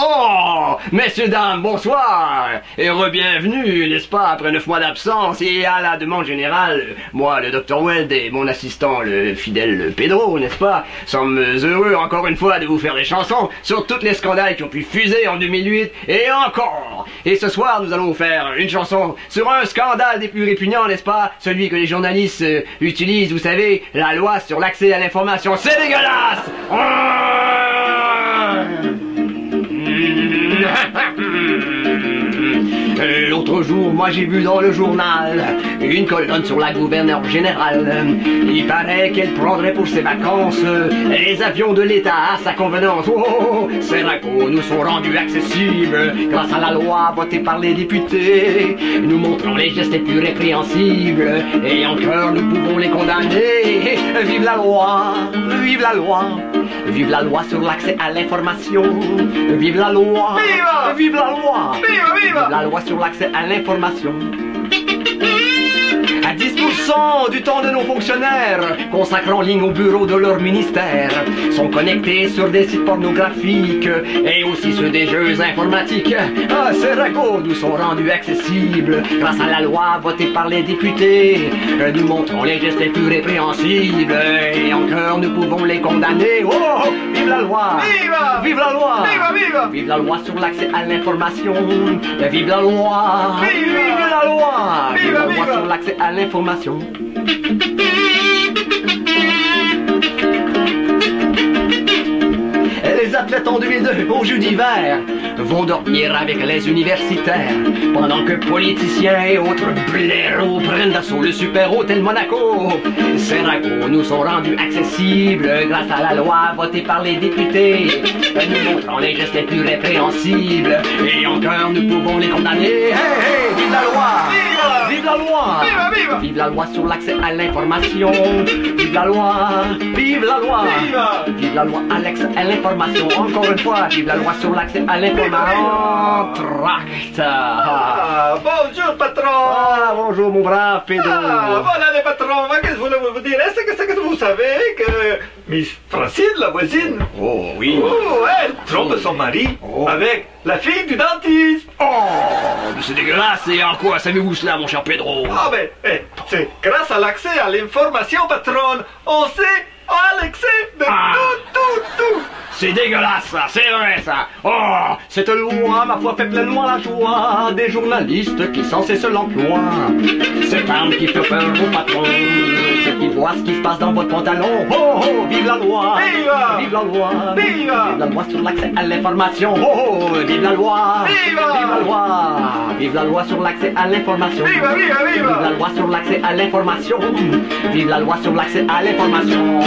Oh, messieurs, dames, bonsoir et re-bienvenue, n'est-ce pas, après 9 mois d'absence et à la demande générale, moi, le Dr Weld et mon assistant, le fidèle Pedro, n'est-ce pas, sommes heureux encore une fois de vous faire des chansons sur tous les scandales qui ont pu fuser en 2008 et encore. Et ce soir, nous allons vous faire une chanson sur un scandale des plus répugnants, n'est-ce pas, celui que les journalistes utilisent, vous savez, la loi sur l'accès à l'information. C'est dégueulasse. L'autre jour, moi j'ai vu dans le journal une colonne sur la gouverneure générale. Il paraît qu'elle prendrait pour ses vacances les avions de l'État à sa convenance. Oh, ces ragots nous sont rendus accessibles grâce à la loi votée par les députés, nous montrant les gestes les plus répréhensibles et en cœur nous pouvons les condamner. Vive la loi, vive la loi, vive la loi sur l'accès à l'information. Vive la loi, vive, vive la loi, vive, vive la loi sur l'accès à l'information. À 10% du temps de nos fonctionnaires, consacrés en ligne au bureau de leur ministère, sont connectés sur des sites pornographiques et aussi sur des jeux informatiques. Ah, ces ragots nous sont rendus accessibles grâce à la loi votée par les députés. Nous montrons les gestes les plus répréhensibles et en cœur nous pouvons les condamner. Oh, vive la loi! Vive! Vive la loi! Vive, vive! Vive la loi sur l'accès à l'information. Vive la loi! Vive! Vive la loi! Vive, Vive la loi vive! sur l'accès à l'information. Les athlètes en 2002 au jeu d'hiver vont dormir avec les universitaires pendant que politiciens et autres blaireaux prennent d'assaut le super hôtel Monaco. Ces ragots nous sont rendus accessibles grâce à la loi votée par les députés, nous montrant les gestes les plus répréhensibles et en cœur nous pouvons les condamner. Hey, hey, vive la loi! Vive! Vive la loi! Vive, vive! Vive la loi sur l'accès à l'information. Vive la loi! Vive la loi! Vive! Vive la loi à l'information. Encore une fois, vive la loi sur l'accès à l'information. Tract. Ah, bonjour patron! Ah, bonjour mon brave Pedro. Ah, voilà les patrons, qu'est-ce que je voulais vous dire? Est-ce que vous savez que Miss Francine, la voisine, Oh oui. oh, elle trompe son mari Oh. avec la fille du dentiste? Oh, mais c'est dégueulasse. Et en quoi savez-vous cela, mon cher Pedro? Ah ben, c'est grâce à l'accès à l'information, patronne, on sait à l'accès de Ah. tout. C'est dégueulasse, ça, c'est vrai, ça. Oh, cette loi, ma foi, fait pleinement la joie des journalistes qui sans cesse l'emploient. Cette arme qui fait peur au patron, ceux qui voient ce qui se passe dans votre pantalon. Oh, oh, vive la loi! Vive! Vive la loi! Vive! Vive la loi sur l'accès à l'information. Oh, oh, vive la loi! Vive! Vive la loi! Vive la loi sur l'accès à l'information. Vive, vive, vive! Vive la loi sur l'accès à l'information. Vive la loi sur l'accès à l'information.